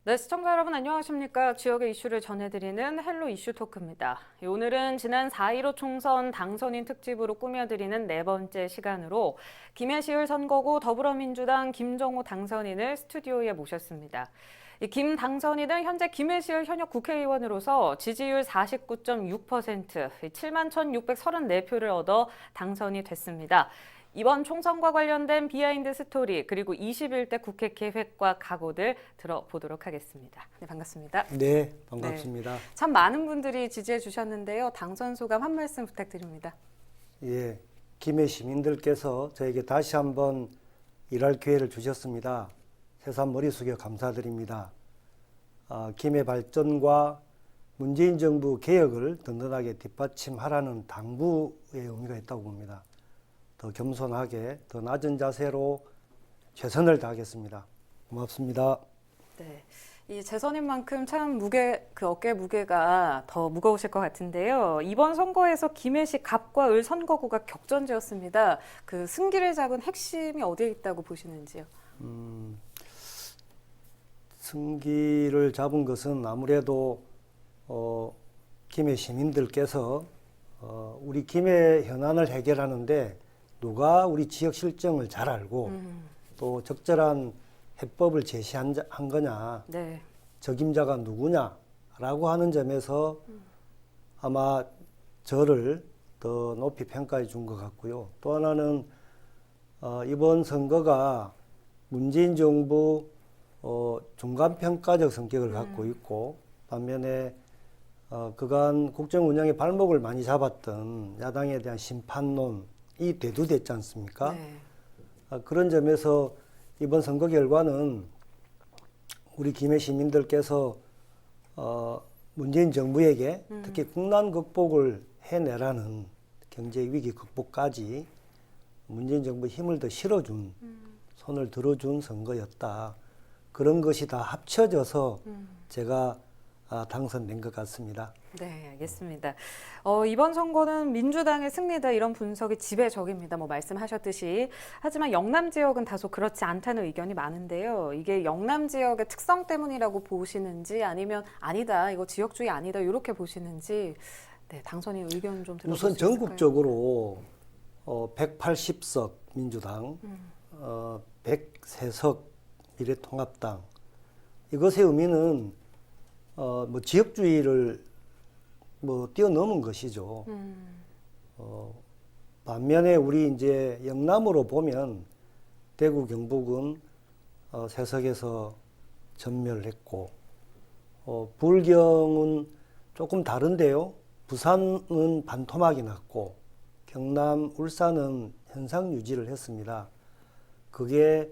네, 시청자 여러분 안녕하십니까. 지역의 이슈를 전해드리는 헬로 이슈 토크입니다. 오늘은 지난 4.15 총선 당선인 특집으로 꾸며드리는 네 번째 시간으로 김해시을 선거구 더불어민주당 김정호 당선인을 스튜디오에 모셨습니다. 김 당선인은 현재 김해시을 현역 국회의원으로서 지지율 49.6%, 71,634표를 얻어 당선이 됐습니다. 이번 총선과 관련된 비하인드 스토리 그리고 21대 국회 계획과 각오들 들어보도록 하겠습니다. 네, 반갑습니다. 네, 반갑습니다. 네, 참 많은 분들이 지지해 주셨는데요. 당선 소감 한 말씀 부탁드립니다. 예, 김해 시민들께서 저에게 다시 한번 일할 기회를 주셨습니다. 새삼 머리 숙여 감사드립니다. 김해 발전과 문재인 정부 개혁을 든든하게 뒷받침하라는 당부의 의미가 있다고 봅니다. 더 겸손하게, 더 낮은 자세로 최선을 다하겠습니다. 고맙습니다. 네, 이 재선인 만큼 참 어깨 무게가 더 무거우실 것 같은데요. 이번 선거에서 김해시 갑과 을 선거구가 격전지였습니다. 그 승기를 잡은 핵심이 어디에 있다고 보시는지요? 승기를 잡은 것은 아무래도 김해 시민들께서 우리 김해 현안을 해결하는데 누가 우리 지역 실정을 잘 알고 또 적절한 해법을 제시한 거냐, 네. 적임자가 누구냐라고 하는 점에서 아마 저를 더 높이 평가해 준 것 같고요. 또 하나는 이번 선거가 문재인 정부 중간평가적 성격을 갖고 있고 반면에 그간 국정 운영의 발목을 많이 잡았던 야당에 대한 심판론이 대두됐지 않습니까? 네. 그런 점에서 이번 선거 결과는 우리 김해 시민들께서 문재인 정부에게 특히 국난 극복을 해내라는 경제 위기 극복까지 문재인 정부의 힘을 더 실어준 손을 들어준 선거였다. 그런 것이 다 합쳐져서 제가 당선된 것 같습니다. 네, 알겠습니다. 이번 선거는 민주당의 승리다 이런 분석이 지배적입니다. 뭐 말씀하셨듯이. 하지만 영남 지역은 다소 그렇지 않다는 의견이 많은데요. 이게 영남 지역의 특성 때문이라고 보시는지 아니면 아니다, 이거 지역주의 아니다 이렇게 보시는지 네, 당선인 의견 좀 들어볼 수 우선 있을까요? 전국적으로 180석 민주당, 103석 미래통합당 이것의 의미는 뭐 지역주의를 뛰어넘은 것이죠. 반면에 우리 이제 영남으로 보면 대구 경북은 세석에서 전멸했고 부울경은 조금 다른데요. 부산은 반토막이 났고 경남, 울산은 현상 유지를 했습니다. 그게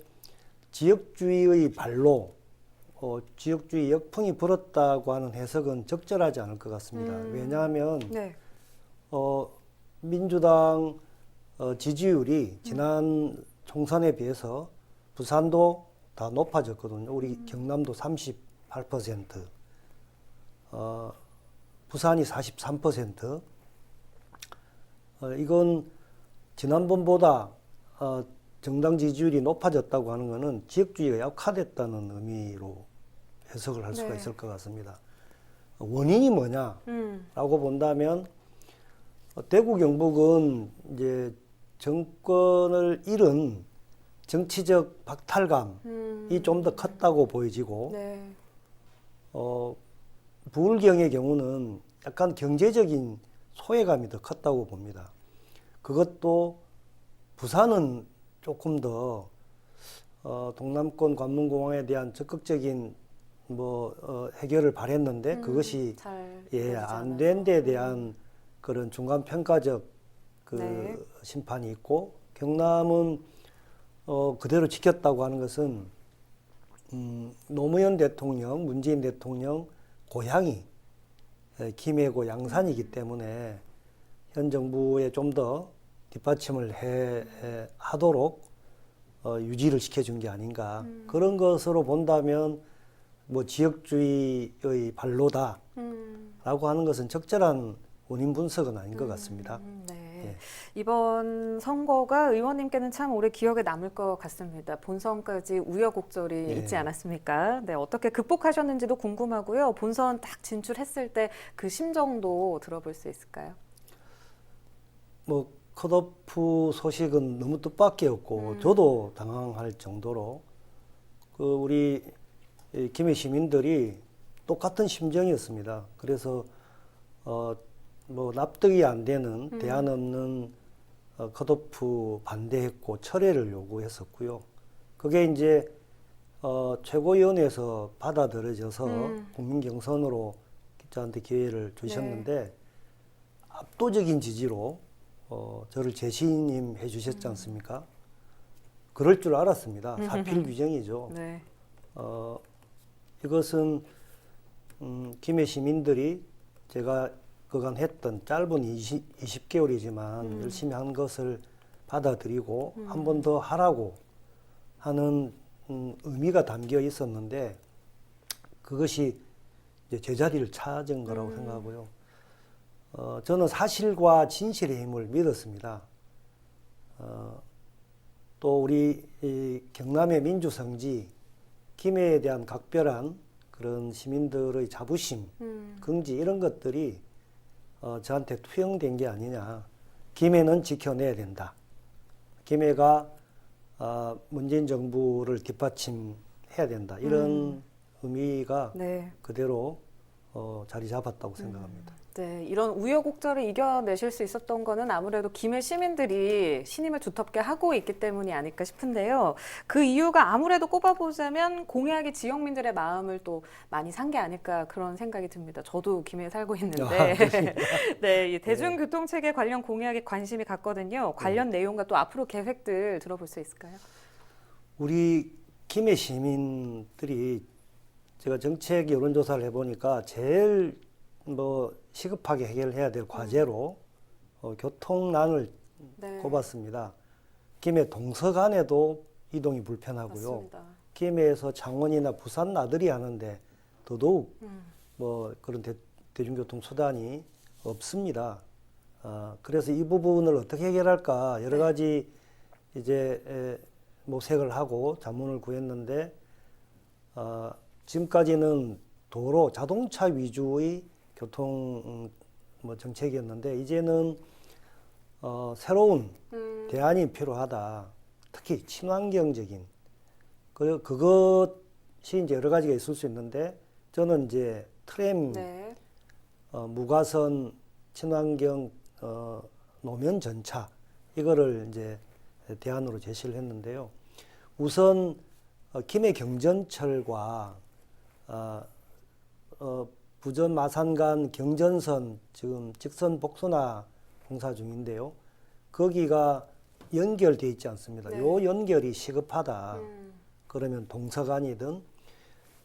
지역주의의 발로 지역주의 역풍이 불었다고 하는 해석은 적절하지 않을 것 같습니다. 왜냐하면 네. 민주당 지지율이 지난 총선에 비해서 부산도 다 높아졌거든요. 우리 경남도 38%, 부산이 43%. 이건 지난번보다 정당 지지율이 높아졌다고 하는 것은 지역주의가 약화됐다는 의미로 해석을 할 수가 네. 있을 것 같습니다. 원인이 뭐냐라고 본다면 대구 경북은 이제 정권을 잃은 정치적 박탈감이 좀 더 컸다고 보여지고 네. 부울경의 경우는 약간 경제적인 소외감이 더 컸다고 봅니다. 그것도 부산은 조금 더 동남권 관문공항에 대한 적극적인 해결을 바랬는데 그것이 안 된 데 대한 그런 중간 평가적 네. 심판이 있고 경남은 그대로 지켰다고 하는 것은 노무현 대통령, 문재인 대통령 고향이 김해고 양산이기 때문에 현 정부에 좀 더 뒷받침을 하도록 유지를 시켜준 게 아닌가. 그런 것으로 본다면 지역주의의 발로다라고 하는 것은 적절한 원인 분석은 아닌 것 같습니다. 네. 예. 예. 이번 선거가 의원님께는 참 오래 기억에 남을 것 같습니다. 본선까지 우여곡절이 예. 있지 않았습니까? 네, 어떻게 극복하셨는지도 궁금하고요. 본선 딱 진출했을 때 그 심정도 들어볼 수 있을까요? 뭐 컷오프 소식은 너무 뜻밖이었고 저도 당황할 정도로 그 우리 이 김해 시민들이 똑같은 심정이었습니다. 그래서 뭐 납득이 안 되는 대안 없는 컷오프 반대했고 철회를 요구했었고요. 그게 이제 최고위원회에서 받아들여져서 국민 경선으로 저한테 기회를 주셨는데 압도적인 지지로 저를 재신임 해주셨지 않습니까? 그럴 줄 알았습니다. 사필 규정이죠. 네. 이것은 김해 시민들이 제가 그간 했던 짧은 20개월이지만 열심히 한 것을 받아들이고 한 번 더 하라고 하는 의미가 담겨 있었는데 그것이 이제 제자리를 찾은 거라고 생각하고요. 저는 사실과 진실의 힘을 믿었습니다. 또 우리 이 경남의 민주성지, 김해에 대한 각별한 그런 시민들의 자부심, 긍지 이런 것들이 저한테 투영된 게 아니냐. 김해는 지켜내야 된다. 김해가 문재인 정부를 뒷받침해야 된다. 이런 의미가 네. 그대로 자리 잡았다고 생각합니다. 네, 이런 우여곡절을 이겨내실 수 있었던 거는 아무래도 김해 시민들이 신임을 두텁게 하고 있기 때문이 아닐까 싶은데요. 그 이유가 아무래도 꼽아보자면 공약이 지역민들의 마음을 또 많이 산 게 아닐까 그런 생각이 듭니다. 저도 김해에 살고 있는데 네, 이 대중교통체계 관련 공약에 관심이 갔거든요. 관련 내용과 또 앞으로 계획들 들어볼 수 있을까요? 우리 김해 시민들이 제가 정책 여론조사를 해보니까 제일 뭐 시급하게 해결해야 될 과제로 교통난을 네. 꼽았습니다. 김해 동서간에도 이동이 불편하고요. 맞습니다. 김해에서 창원이나 부산 나들이 하는데 더더욱 뭐 그런 대중교통 수단이 없습니다. 그래서 이 부분을 어떻게 해결할까 여러 가지 이제 모색을 하고 자문을 구했는데 지금까지는 도로 자동차 위주의 교통 뭐 정책이었는데 이제는 새로운 대안이 필요하다. 특히 친환경적인 그것이 이제 여러 가지가 있을 수 있는데 저는 이제 트램 네. 무가선 친환경 노면 전차 이거를 이제 대안으로 제시를 했는데요. 우선 김해 경전철과 부전 마산간 경전선 지금 직선 복선화 공사 중인데요. 거기가 연결돼 있지 않습니다. 네. 요 연결이 시급하다. 그러면 동서간이든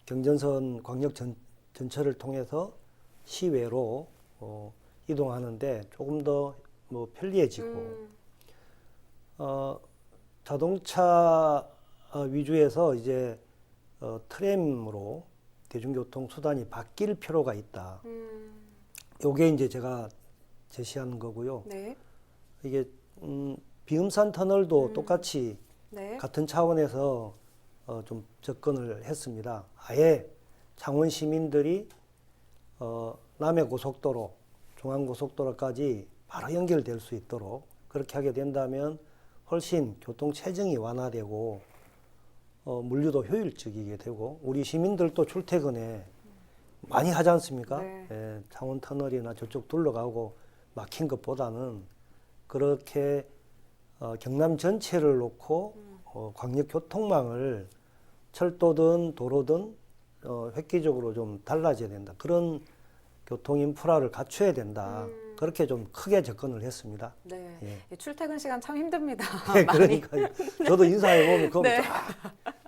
경전선 광역 전철을 통해서 시외로 이동하는데 조금 더 뭐 편리해지고 자동차 위주에서 이제 트램으로 대중교통 수단이 바뀔 필요가 있다. 요게 이제 제가 제시한 거고요. 네. 이게 비음산 터널도 똑같이 네. 같은 차원에서 좀 접근을 했습니다. 아예 창원 시민들이 남해고속도로, 중앙고속도로까지 바로 연결될 수 있도록 그렇게 하게 된다면 훨씬 교통 체증이 완화되고 물류도 효율적이게 되고 우리 시민들도 출퇴근에 많이 하지 않습니까? 네. 예, 창원 터널이나 저쪽 둘러가고 막힌 것보다는 그렇게 경남 전체를 놓고 광역 교통망을 철도든 도로든 획기적으로 좀 달라져야 된다. 그런 교통 인프라를 갖춰야 된다. 그렇게 좀 크게 접근을 했습니다. 네. 예. 이 출퇴근 시간 참 힘듭니다. 네, 많이. 그러니까요. 저도 인사해 보면 그거 네.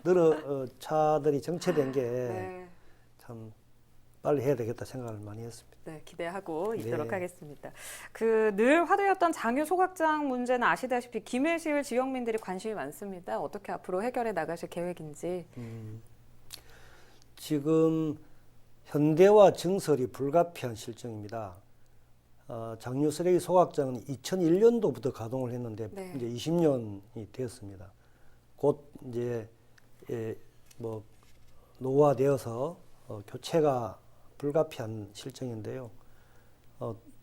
늘어 차들이 정체된 게 참 네. 빨리 해야 되겠다 생각을 많이 했습니다. 네, 기대하고 있도록 네. 하겠습니다. 그 늘 화두였던 장유 소각장 문제는 아시다시피 김해시의 지역민들이 관심이 많습니다. 어떻게 앞으로 해결해 나가실 계획인지. 지금 현대화 증설이 불가피한 실정입니다. 장류 쓰레기 소각장은 2001년도부터 가동을 했는데 네. 이제 20년이 되었습니다. 곧 이제 뭐 노후화되어서 교체가 불가피한 실정인데요.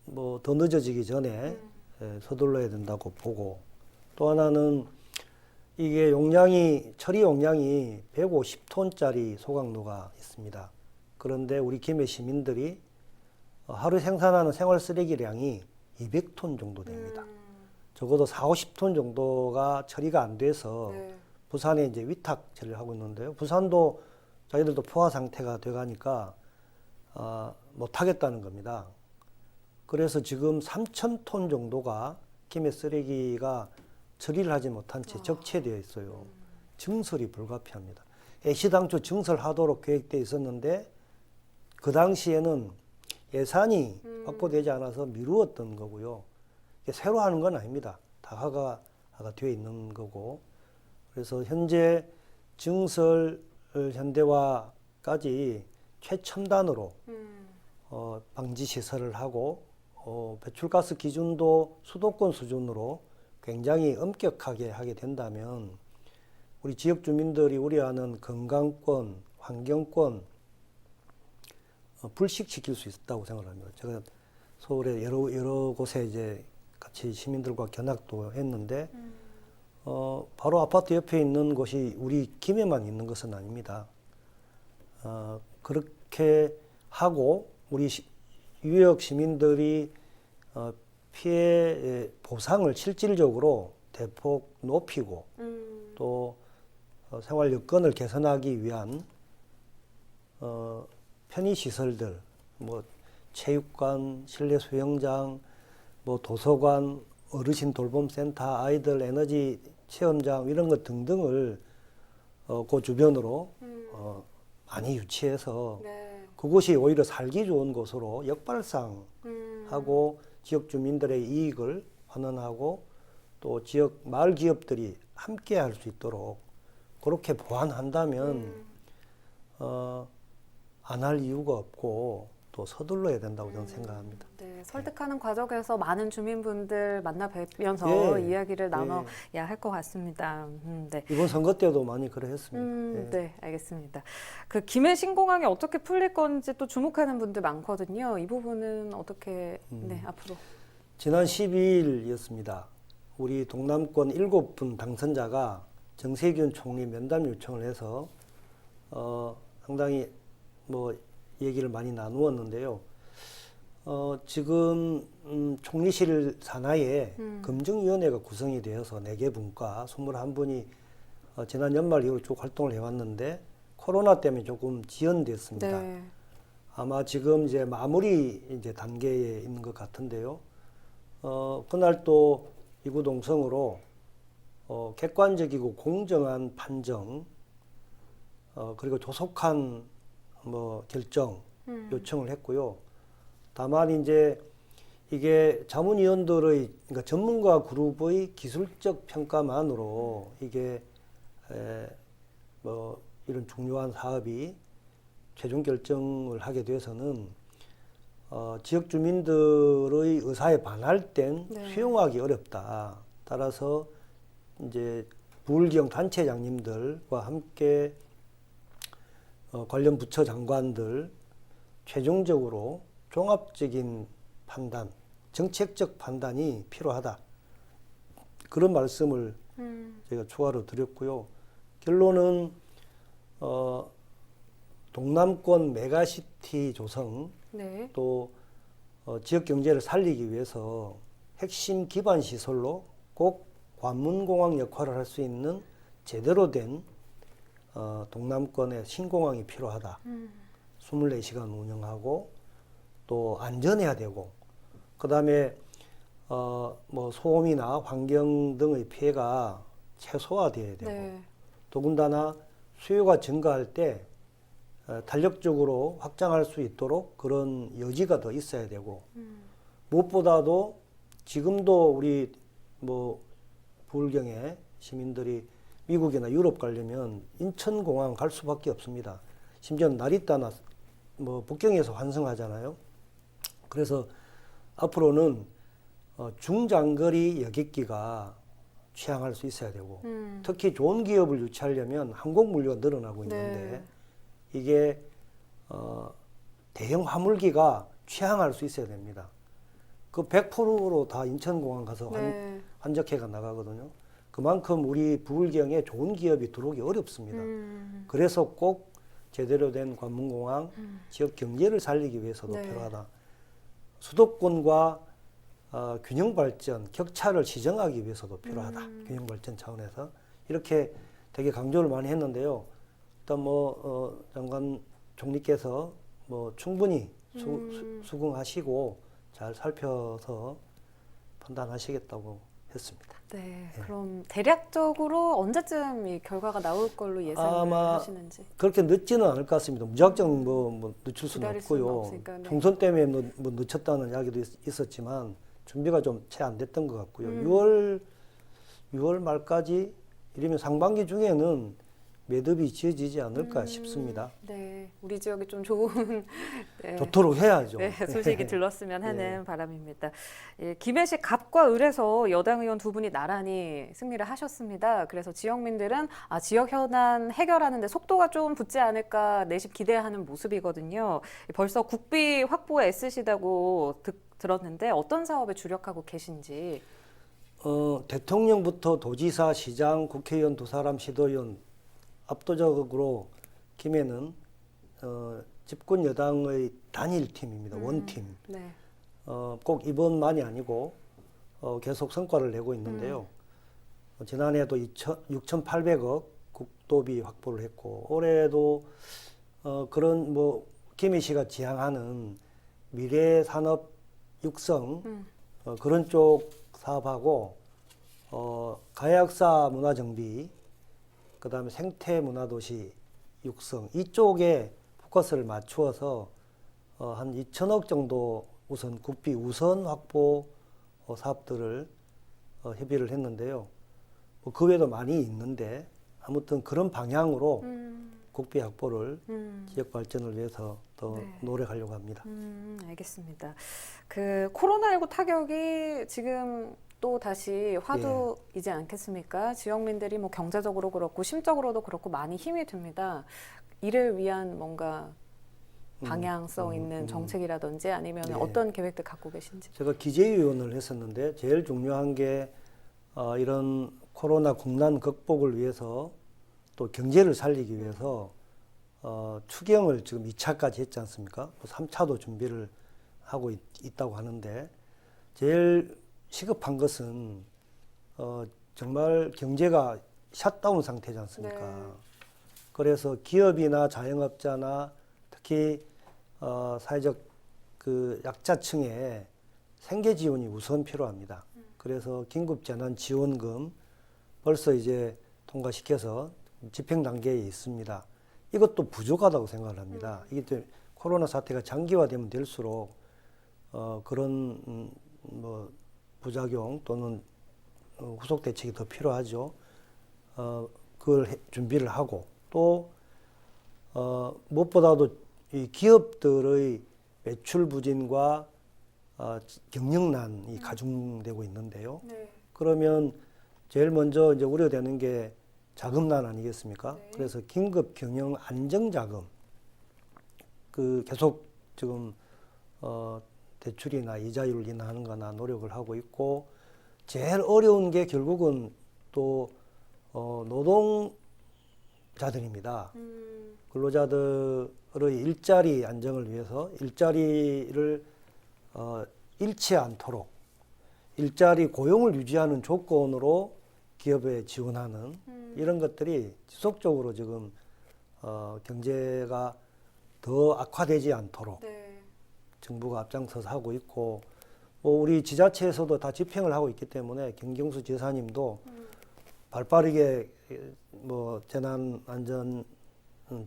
뭐 더 늦어지기 전에 서둘러야 된다고 보고, 또 하나는 이게 처리 용량이 150톤짜리 소각로가 있습니다. 그런데 우리 김해 시민들이 하루 생산하는 생활 쓰레기량이 200톤 정도 됩니다. 적어도 40, 50톤 정도가 처리가 안 돼서 네. 부산에 이제 위탁 처리를 하고 있는데요. 부산도 자기들도 포화 상태가 돼가니까 못 하겠다는 겁니다. 그래서 지금 3,000톤 정도가 김해 쓰레기가 처리를 하지 못한 채 적체되어 있어요. 증설이 불가피합니다. 애시당초 증설하도록 계획되어 있었는데 그 당시에는 예산이 확보되지 않아서 미루었던 거고요. 이게 새로 하는 건 아닙니다. 다화가 되어 있는 거고. 그래서 현재 증설 현대화까지 최첨단으로 방지 시설을 하고 배출가스 기준도 수도권 수준으로 굉장히 엄격하게 하게 된다면 우리 지역 주민들이 우려하는 건강권, 환경권 불식시킬 수 있다고 생각합니다. 제가 서울에 여러 곳에 이제 같이 시민들과 견학도 했는데 바로 아파트 옆에 있는 곳이 우리 김해만 있는 것은 아닙니다. 그렇게 하고 우리 유역 시민들이 피해 보상을 실질적으로 대폭 높이고 또 생활 여건을 개선하기 위한 편의 시설들, 뭐 체육관, 실내 수영장, 뭐 도서관, 어르신 돌봄센터, 아이들 에너지 체험장 이런 것 등등을 그 주변으로 많이 유치해서 네. 그곳이 오히려 살기 좋은 곳으로 역발상하고 지역 주민들의 이익을 환원하고 또 지역 마을 기업들이 함께 할 수 있도록 그렇게 보완한다면 안 할 이유가 없고 또 서둘러야 된다고 저는 생각합니다. 네, 설득하는 과정에서 많은 주민분들 만나 뵈면서 예. 이야기를 나눠야 할 것 같습니다. 네. 이번 선거 때도 많이 그래 했습니다. 예. 네, 알겠습니다. 그 김해 신공항이 어떻게 풀릴 건지 또 주목하는 분들 많거든요. 이 부분은 어떻게 네, 앞으로 지난 12일이었습니다. 우리 동남권 7분 당선자가 정세균 총리 면담 요청을 해서 상당히 뭐 얘기를 많이 나누었는데요. 지금 총리실 산하에 검증위원회가 구성이 되어서 4개 분과 21분이 지난 연말 이후로 쭉 활동을 해왔는데 코로나 때문에 조금 지연됐습니다. 네. 아마 지금 이제 마무리 이제 단계에 있는 것 같은데요. 그날 또 이구동성으로 객관적이고 공정한 판정, 그리고 조속한 뭐 결정 요청을 했고요. 다만 이제 이게 자문위원들의 그러니까 전문가 그룹의 기술적 평가만으로 이게 뭐 이런 중요한 사업이 최종 결정을 하게 돼서는 지역 주민들의 의사에 반할 땐 네. 수용하기 어렵다. 따라서 이제 부울경 단체장님들과 함께 관련 부처 장관들 최종적으로 종합적인 판단, 정책적 판단이 필요하다. 그런 말씀을 저희가 추가로 드렸고요. 결론은 동남권 메가시티 조성 네. 또 지역 경제를 살리기 위해서 핵심 기반 시설로 꼭 관문공항 역할을 할 수 있는 제대로 된 동남권의 신공항이 필요하다. 24시간 운영하고 또 안전해야 되고 그다음에 뭐 소음이나 환경 등의 피해가 최소화돼야 되고 네. 더군다나 수요가 증가할 때 탄력적으로 확장할 수 있도록 그런 여지가 더 있어야 되고 무엇보다도 지금도 우리 뭐 부울경의 시민들이 미국이나 유럽 가려면 인천공항 갈 수밖에 없습니다. 심지어 나리따나 뭐 북경에서 환승하잖아요. 그래서 앞으로는 중장거리 여객기가 취항할 수 있어야 되고 특히 좋은 기업을 유치하려면 항공 물류가 늘어나고 있는데 네. 이게 대형 화물기가 취항할 수 있어야 됩니다. 그 100%로 다 인천공항 가서 네. 환적해가 나가거든요. 그만큼 우리 부울경에 좋은 기업이 들어오기 어렵습니다. 그래서 꼭 제대로 된 관문공항 지역 경제를 살리기 위해서도 네. 필요하다. 수도권과 균형 발전, 격차를 시정하기 위해서도 필요하다. 균형 발전 차원에서 이렇게 되게 강조를 많이 했는데요. 일단 장관 총리께서 충분히 수긍하시고 잘 살펴서 판단하시겠다고 했습니다. 네. 그럼 대략적으로 언제쯤 이 결과가 나올 걸로 예상을 아마 하시는지. 그렇게 늦지는 않을 것 같습니다. 무작정 늦출 수는 기다릴 수는 없고요. 없으니까, 네. 총선 때문에 늦췄다는 이야기도 있었지만 준비가 좀 채 안 됐던 것 같고요. 6월 말까지 이러면 상반기 중에는 매듭이 지어지지 않을까 싶습니다. 네. 우리 지역이 좀 좋은 네. 좋도록 해야죠. 네, 소식이 들렀으면 하는 바람입니다. 예, 김해시 갑과 을에서 여당 의원 두 분이 나란히 승리를 하셨습니다. 그래서 지역민들은 지역 현안 해결하는데 속도가 좀 붙지 않을까 내심 기대하는 모습이거든요. 벌써 국비 확보에 애쓰시다고 들었는데 어떤 사업에 주력하고 계신지. 대통령부터 도지사, 시장, 국회의원 두 사람, 시도의원 압도적으로 김해는 집권 여당의 단일팀입니다. 원팀. 네. 꼭 이번만이 아니고 계속 성과를 내고 있는데요. 지난해도 6,800억 국도비 확보를 했고 올해도 그런 김해시가 지향하는 미래 산업 육성 그런 쪽 사업하고 가야역사 문화 정비 그다음에 생태 문화도시 육성 이쪽에 포커스를 맞추어서 한 2천억 정도 우선 국비 우선 확보 사업들을 협의를 했는데요. 그 외에도 많이 있는데 아무튼 그런 방향으로 국비 확보를 지역 발전을 위해서 더 노력하려고 합니다. 알겠습니다. 그 코로나19 타격이 지금 또 다시 화두이지 않겠습니까? 지역민들이 경제적으로 그렇고 심적으로도 그렇고 많이 힘이 듭니다. 이를 위한 뭔가 방향성 있는 정책이라든지 아니면 어떤 계획들 갖고 계신지. 제가 기재위원을 했었는데 제일 중요한 게 이런 코로나 국난 극복을 위해서 또 경제를 살리기 위해서 추경을 지금 2차까지 했지 않습니까? 3차도 준비를 하고 있다고 하는데 제일 시급한 것은 정말 경제가 샷다운 상태지 않습니까? 네. 그래서 기업이나 자영업자나 특히 사회적 그 약자층에 생계 지원이 우선 필요합니다. 그래서 긴급 재난 지원금 벌써 이제 통과시켜서 집행 단계에 있습니다. 이것도 부족하다고 생각을 합니다. 이게 코로나 사태가 장기화되면 될수록 그런 부작용 또는 후속 대책이 더 필요하죠. 그걸 준비를 하고 또 무엇보다도 이 기업들의 매출 부진과 경영난이 가중되고 있는데요. 네. 그러면 제일 먼저 이제 우려되는 게 자금난 아니겠습니까? 네. 그래서 긴급 경영 안정 자금 그 계속 지금 대출이나 이자율을 인하하는 거나 노력을 하고 있고 제일 어려운 게 결국은 또 노동자들입니다. 근로자들의 일자리 안정을 위해서 일자리를 잃지 않도록 일자리 고용을 유지하는 조건으로 기업에 지원하는 이런 것들이 지속적으로 지금 경제가 더 악화되지 않도록 네. 정부가 앞장서서 하고 있고 우리 지자체에서도 다 집행을 하고 있기 때문에 김경수 지사님도 발빠르게 재난안전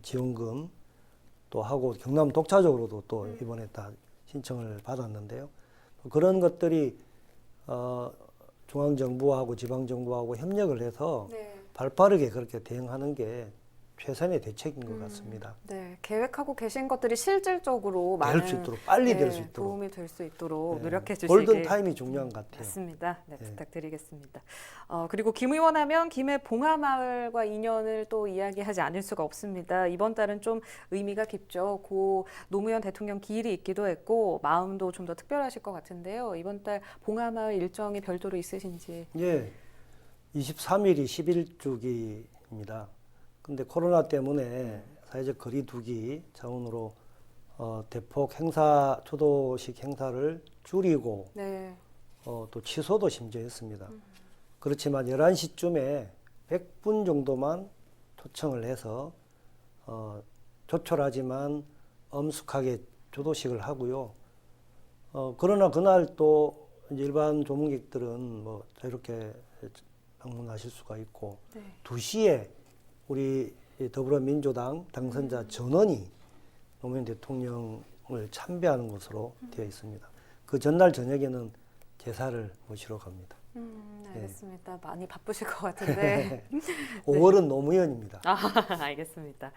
지원금 또 하고 경남 독자적으로도 또 이번에 다 신청을 받았는데요. 그런 것들이 중앙정부하고 지방정부하고 협력을 해서 네. 발빠르게 그렇게 대응하는 게 최선의 대책인 것 같습니다. 네, 계획하고 계신 것들이 실질적으로 될 많은 수 있도록 빨리 될 수 있도록 도움이 될 수 있도록 네. 노력해 주시길 골든 타임이 중요한 것 같아요. 맞습니다. 네, 네. 부탁드리겠습니다. 그리고 김 의원 하면 김해 봉하마을과 인연을 또 이야기하지 않을 수가 없습니다. 이번 달은 좀 의미가 깊죠. 고 노무현 대통령 기일이 있기도 했고 마음도 좀 더 특별하실 것 같은데요. 이번 달 봉하마을 일정이 별도로 있으신지. 예, 23일이 11주기입니다. 근데 코로나 때문에 사회적 거리두기 차원으로 대폭 행사, 초도식 행사를 줄이고 네. 또 취소도 심지어 했습니다. 그렇지만 11시쯤에 100분 정도만 초청을 해서 조촐하지만 엄숙하게 조도식을 하고요. 그러나 그날 또 이제 일반 조문객들은 뭐 자유롭게 방문하실 수가 있고 네. 2시에 우리 더불어민주당 당선자 전원이 노무현 대통령을 참배하는 것으로 되어 있습니다. 그 전날 저녁에는 제사를 모시러 갑니다. 알겠습니다. 많이 바쁘실 것 같은데. 5월은 노무현입니다. 알겠습니다.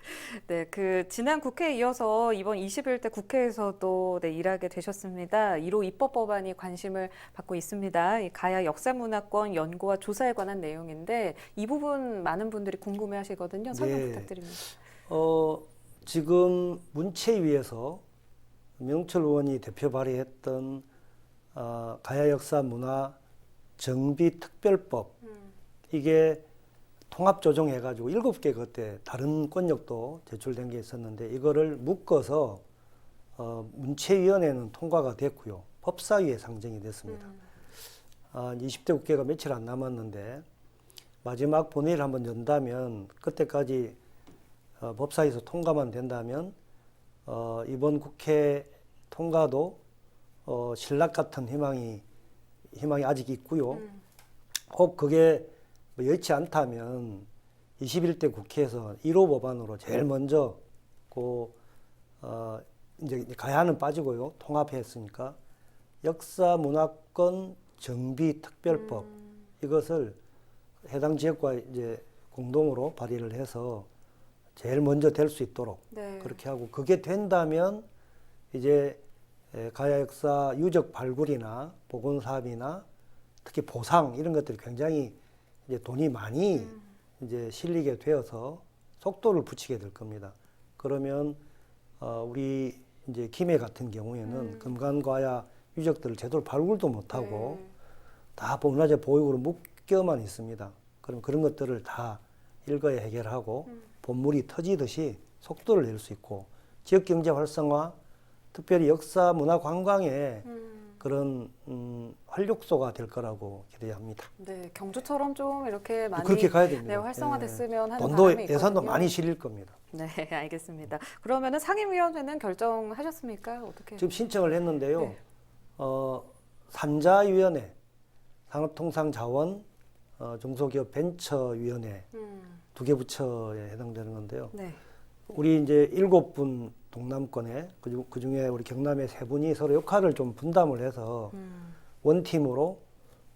네, 그 지난 국회에 이어서 이번 21대 국회에서도 일하게 되셨습니다. 1호 입법법안이 관심을 받고 있습니다. 이 가야 역사문화권 연구와 조사에 관한 내용인데 이 부분 많은 분들이 궁금해하시거든요. 설명 네. 부탁드립니다. 지금 문체위에서 명철 의원이 대표 발의했던 가야 역사 문화 정비 특별법 이게 통합 조정해가지고 7개 그때 다른 권역도 제출된 게 있었는데 이거를 묶어서 문체위원회는 통과가 됐고요. 법사위에 상정이 됐습니다. 20대 국회가 며칠 안 남았는데 마지막 본회의를 한번 연다면 그때까지 법사위에서 통과만 된다면 이번 국회 통과도 신락 같은 희망이 아직 있고요. 혹 그게 뭐 여의치 않다면 21대 국회에서 1호 법안으로 제일 먼저 이제 가야는 빠지고요. 통합했으니까 역사 문화권 정비 특별법 이것을 해당 지역과 이제 공동으로 발의를 해서 제일 먼저 될 수 있도록 네. 그렇게 하고 그게 된다면 이제 가야 역사 유적 발굴이나 복원 사업이나 특히 보상 이런 것들이 굉장히 이제 돈이 많이 이제 실리게 되어서 속도를 붙이게 될 겁니다. 그러면 우리 이제 김해 같은 경우에는 금관과야 유적들을 제대로 발굴도 못하고 다 문화재 보유구로 묶여만 있습니다. 그럼 그런 것들을 다 일거에 해결하고 본물이 터지듯이 속도를 낼 수 있고 지역 경제 활성화, 특별히 역사 문화 관광에 그런 활력소가 될 거라고 기대합니다. 네, 경주처럼 좀 이렇게 많이 그렇게 가야 됩니다. 네, 활성화됐으면 하는 돈도 바람이 예산도 있거든요. 많이 실릴 겁니다. 네, 알겠습니다. 그러면은 상임위원회는 결정하셨습니까? 어떻게? 지금 신청을 했는데요. 네. 산자위원회, 산업통상자원, 중소기업 벤처위원회 2개 부처에 해당되는 건데요. 네. 우리 이제 7분 동남권에 그 중에 우리 경남에 3분이 서로 역할을 좀 분담을 해서 원팀으로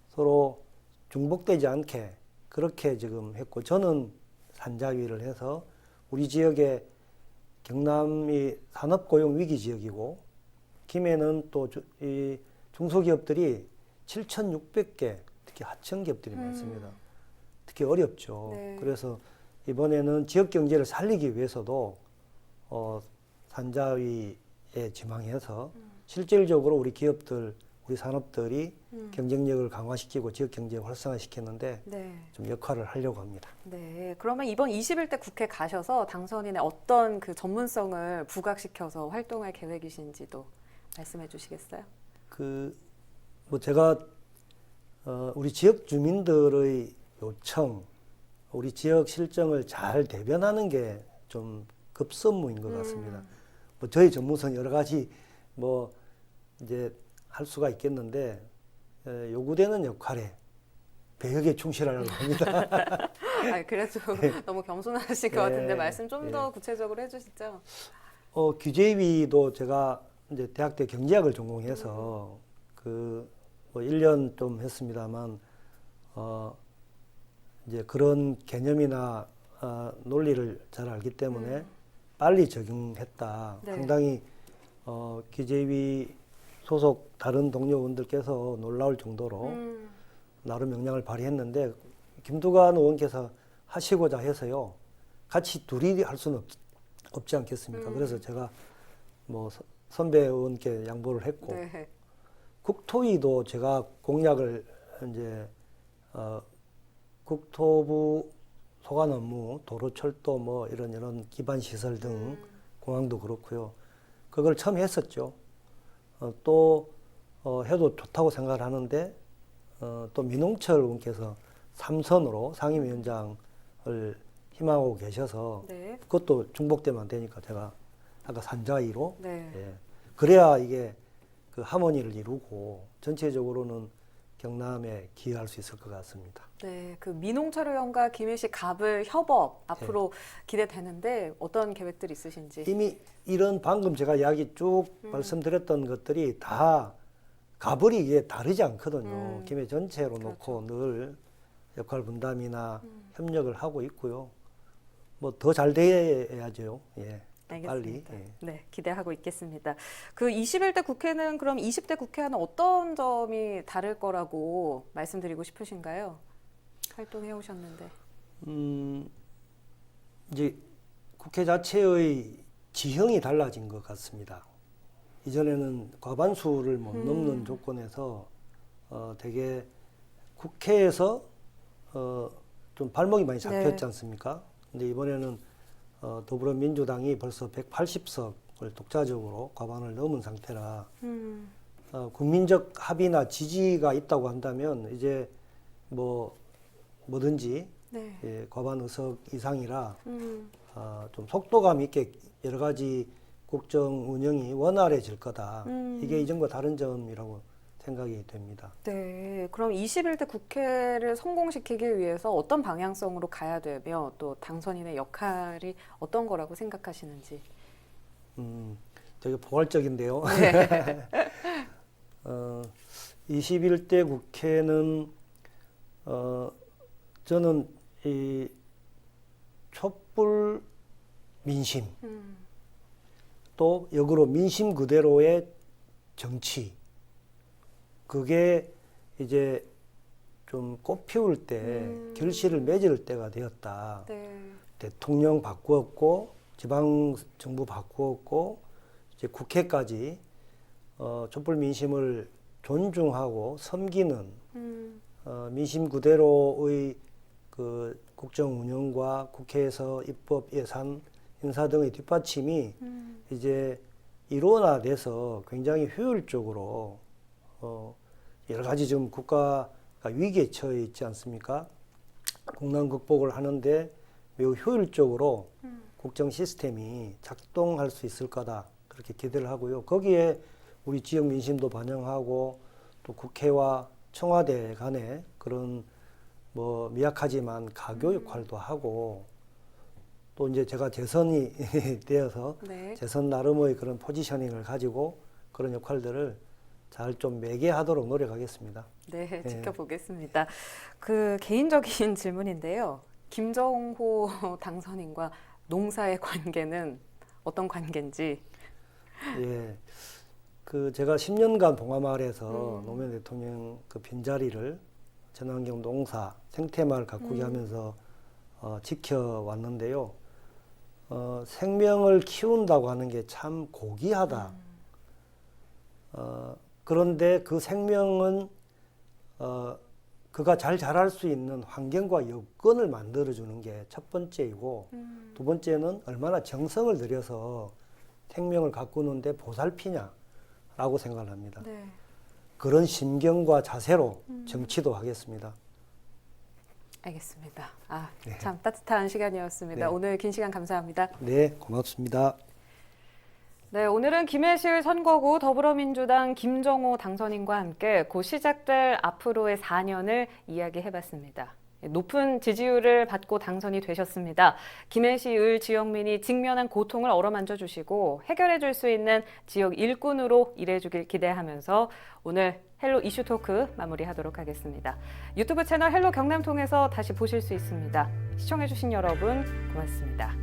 서로 중복되지 않게 그렇게 지금 했고 저는 산자위를 해서 우리 지역에 경남이 산업고용 위기 지역이고 김해는 또 이 중소기업들이 7,600개 특히 하청 기업들이 많습니다. 특히 어렵죠. 네. 그래서 이번에는 지역 경제를 살리기 위해서도 산자위에 지망해서 실질적으로 우리 기업들, 우리 산업들이 경쟁력을 강화시키고 지역 경제를 활성화시켰는데 네. 좀 역할을 하려고 합니다. 네. 그러면 이번 21대 국회 가셔서 당선인의 어떤 그 전문성을 부각시켜서 활동할 계획이신지도 말씀해 주시겠어요? 뭐 제가 우리 지역 주민들의 요청, 우리 지역 실정을 잘 대변하는 게 좀 급선무인 것 같습니다. 뭐 저희 전문성 여러 가지 뭐 이제 할 수가 있겠는데 요구되는 역할에 배역에 충실하려고 합니다. 그래도 너무 겸손하신 것 네. 같은데 말씀 좀 더 구체적으로 해주시죠. 규제위도 제가 이제 대학 때 경제학을 전공해서 뭐 1년 좀 했습니다만 이제 그런 개념이나 논리를 잘 알기 때문에 빨리 적용했다. 네. 상당히 기재위 소속 다른 동료 의원들께서 놀라울 정도로 나름 영향을 발휘했는데 김두관 의원께서 하시고자 해서요. 같이 둘이 할 수는 없지 않겠습니까? 그래서 제가 뭐 선배 의원께 양보를 했고 네. 국토위도 제가 공약을 이제 국토부 소관 업무, 도로, 철도 뭐 이런 기반 시설 등 공항도 그렇고요. 그걸 처음 했었죠. 또 해도 좋다고 생각을 하는데 또 민홍철 의원께서 3선으로 상임위원장을 희망하고 계셔서 네. 그것도 중복되면 안 되니까 제가 아까 산자위로 네. 예. 그래야 이게 그 하모니를 이루고 전체적으로는 경남에 기여할 수 있을 것 같습니다. 네, 그 민홍철 의원과 김해시 갑을 협업 앞으로 기대되는데 어떤 계획들이 있으신지. 이미 이런 방금 제가 이야기 쭉 말씀드렸던 것들이 다 가벌이 이게 다르지 않거든요. 김해 전체로 놓고 늘 역할 분담이나 협력을 하고 있고요. 뭐 더 잘 돼야죠. 예. 빨리. 알겠습니다. 예. 네, 기대하고 있겠습니다. 그 21대 국회는 그럼 20대 국회와는 어떤 점이 다를 거라고 말씀드리고 싶으신가요? 활동해 오셨는데. 이제 국회 자체의 지형이 달라진 것 같습니다. 이전에는 과반수를 못 넘는 조건에서 되게 국회에서 좀 발목이 많이 잡혔지 네. 않습니까? 근데 이번에는 더불어민주당이 벌써 180석을 독자적으로 과반을 넘은 상태라 국민적 합의나 지지가 있다고 한다면 이제 뭐든지 네. 예, 과반 의석 이상이라 좀 속도감 있게 여러 가지 국정 운영이 원활해질 거다. 이게 이전과 다른 점이라고 생각이 됩니다. 네, 그럼 21대 국회를 성공시키기 위해서 어떤 방향성으로 가야 되며 또 당선인의 역할이 어떤 거라고 생각하시는지. 되게 포괄적인데요. 네. 21대 국회는 저는 이 촛불 민심 또 역으로 민심 그대로의 정치 그게 이제 좀 꽃피울 때 결실을 맺을 때가 되었다. 네. 대통령 바꾸었고 지방 정부 바꾸었고 이제 국회까지 촛불 민심을 존중하고 섬기는 민심 그대로의 그 국정 운영과 국회에서 입법 예산 인사 등의 뒷받침이 이제 일원화돼서 굉장히 효율적으로 여러 가지 지금 국가가 위기에 처해 있지 않습니까? 국난 극복을 하는데 매우 효율적으로 국정 시스템이 작동할 수 있을 거다. 그렇게 기대를 하고요. 거기에 우리 지역 민심도 반영하고 또 국회와 청와대 간의 그런 뭐 미약하지만 가교 역할도 하고 또 이제 제가 재선이 되어서 네. 재선 나름의 그런 포지셔닝을 가지고 그런 역할들을 잘 좀 매개하도록 노력하겠습니다. 네, 지켜보겠습니다. 그 개인적인 질문인데요. 김정호 당선인과 농사의 관계는 어떤 관계인지. 예. 그 제가 10년간 봉하마을에서 노무현 대통령 그 빈자리를 친환경 농사, 생태마을 가꾸기 하면서 지켜왔는데요. 생명을 키운다고 하는 게 참 고귀하다. 그런데 그 생명은 그가 잘 자랄 수 있는 환경과 여건을 만들어주는 게 첫 번째이고 두 번째는 얼마나 정성을 들여서 생명을 가꾸는데 보살피냐라고 생각을 합니다. 네. 그런 심경과 자세로 정치도 하겠습니다. 알겠습니다. 아, 네. 참 따뜻한 시간이었습니다. 네. 오늘 긴 시간 감사합니다. 네, 고맙습니다. 네, 오늘은 김해시의 선거구 더불어민주당 김정호 당선인과 함께 곧 시작될 앞으로의 4년을 이야기해봤습니다. 높은 지지율을 받고 당선이 되셨습니다. 김해시 을 지역민이 직면한 고통을 어루만져 주시고 해결해 줄 수 있는 지역 일꾼으로 일해 주길 기대하면서 오늘 헬로 이슈 토크 마무리하도록 하겠습니다. 유튜브 채널 헬로 경남 통해서 다시 보실 수 있습니다. 시청해 주신 여러분 고맙습니다.